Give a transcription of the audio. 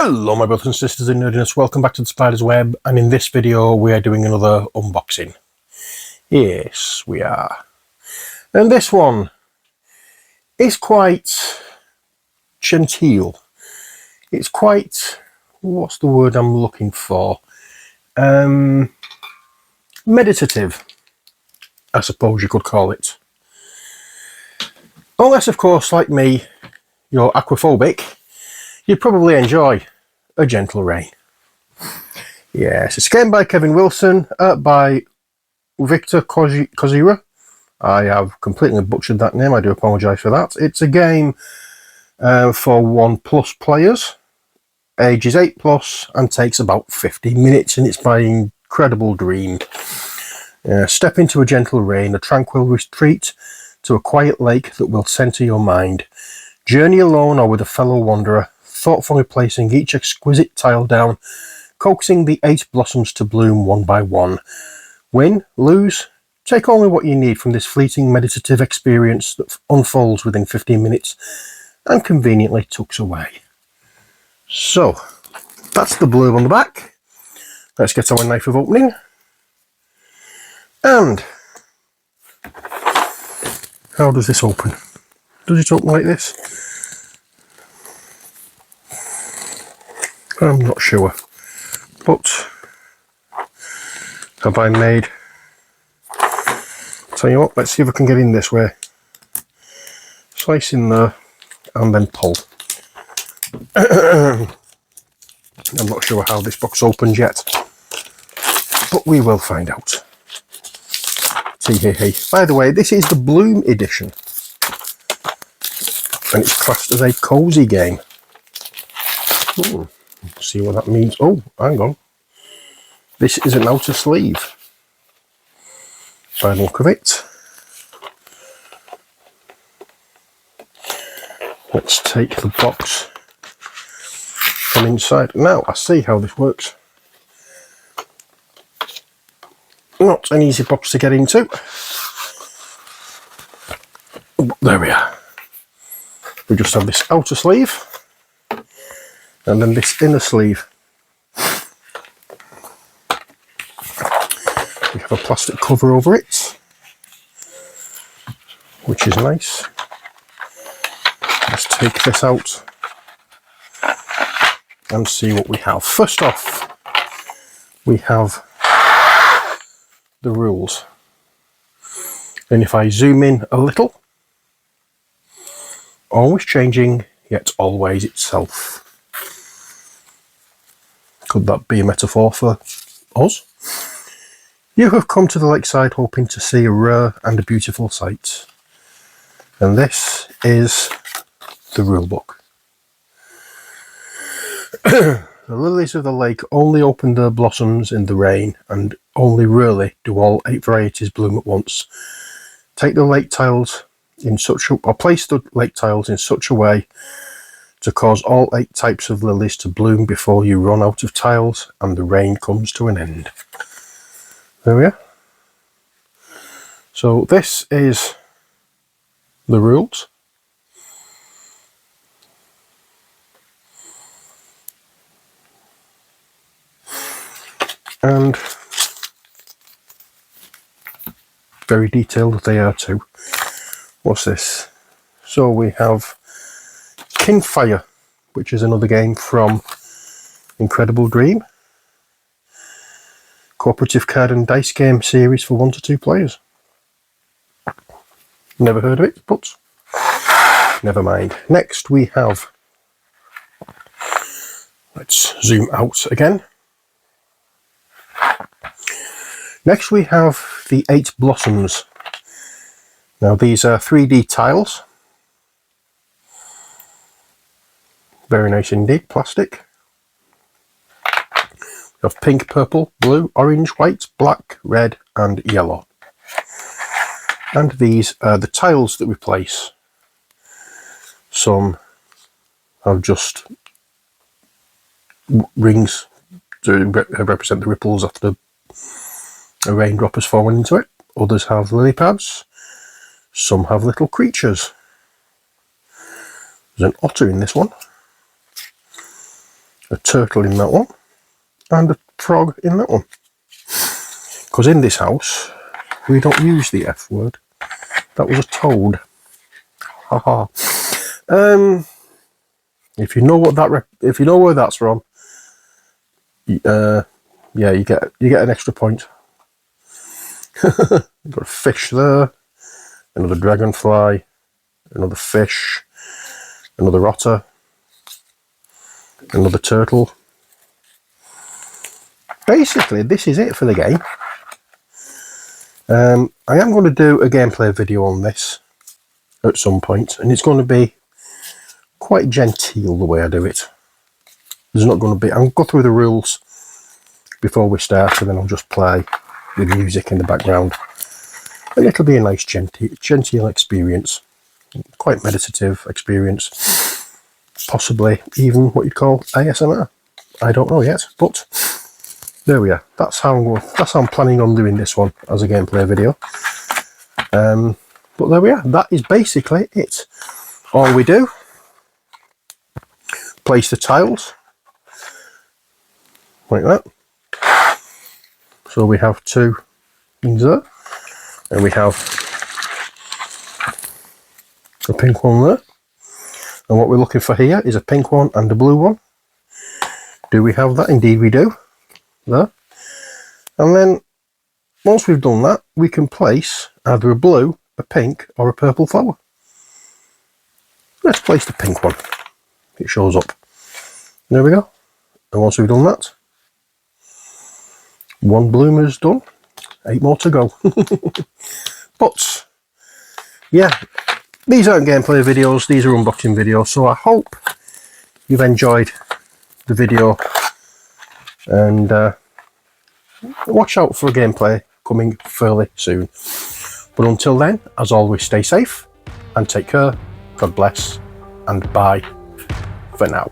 Hello my brothers and sisters in nerdiness, welcome back to the Spider's Web, and in this video we are doing another unboxing. Yes, we are. And this one is quite genteel. It's quite, what's the word I'm looking for? Meditative, I suppose you could call it. Unless, of course, like me, you're aquaphobic, you'd probably enjoy A Gentle Rain. Yes, it's a game by Kevin Wilson, art by Victor Kozira. I have completely butchered that name, I do apologise for that. It's a game for 1+ players, ages 8+, and takes about 50 minutes, and it's by Incredible Dream. Step into a gentle rain, a tranquil retreat to a quiet lake that will centre your mind. Journey alone or with a fellow wanderer, thoughtfully placing each exquisite tile down, coaxing the 8 blossoms to bloom one by one. Win, lose, take only what you need from this fleeting meditative experience that unfolds within 15 minutes and conveniently tucks away. So, that's the blurb on the back. Let's get our knife of opening. And how does this open? Does it open like this? I'm not sure. But have I made... Tell you what, let's see if I can get in this way. Slice in there and then pull. I'm not sure how this box opens yet, but we will find out. Tee-hee-hee. By the way, this is the Bloom edition, and it's classed as a cozy game. See what that means. Oh, hang on. This is an outer sleeve, by the look of it. Let's take the box from inside. Now, I see how this works. Not an easy box to get into. But there we are. We just have this outer sleeve, and then this inner sleeve. We have a plastic cover over it, which is nice. Let's take this out and see what we have. First off, we have the rules. And if I zoom in a little, always changing, yet always itself. Could that be a metaphor for us? You have come to the lakeside hoping to see a rare and a beautiful sight. And this is the rule book. The lilies of the lake only open their blossoms in the rain, and only rarely do all 8 varieties bloom at once. Take the lake tiles in such a, or place the lake tiles in such a way to cause all 8 types of lilies to bloom before you run out of tiles and the rain comes to an end. There we are. So this is the rules. And very detailed they are too. What's this? So we have Kinfire, which is another game from Incredible Dream. Cooperative card and dice game series for 1 to 2 players. Never heard of it, but never mind. Next we have, let's zoom out again. Next we have the 8 blossoms. Now these are 3D tiles. Very nice indeed, plastic. We have pink, purple, blue, orange, white, black, red and yellow. And these are the tiles that we place. Some have just rings to represent the ripples after a raindrop has fallen into it. Others have lily pads. Some have little creatures. There's an otter in this one. a turtle in that one, and a frog in that one. Because in this house, we don't use the F word. That was a toad. Haha. If you know what that, if you know where that's from, yeah, you get an extra point. Got a fish there, another dragonfly, another fish, another otter, another turtle. Basically, this is it for the game. I am going to do a gameplay video on this at some point, and it's going to be quite genteel the way I do it. There's not going to be, I'll go through the rules before we start, and then I'll just play with music in the background, and it'll be a nice genteel experience, quite meditative experience, possibly even what you'd call ASMR. I don't know yet, but there we are. That's how I'm planning on doing this one as a gameplay video. But there we are. That is basically it. All we do, place the tiles like that. So we have two things there, and we have a pink one there. And what we're looking for here is a pink one and a blue one. Do we have that? Indeed we do. There. And then once we've done that, we can place either a blue, a pink, or a purple flower. Let's place the pink one. It shows up. There we go. And once we've done that, one bloomer's done. 8 more to go. But yeah, these aren't gameplay videos, these are unboxing videos. So I hope you've enjoyed the video, and watch out for a gameplay coming fairly soon. But until then, as always, stay safe and take care. God bless, and bye for now.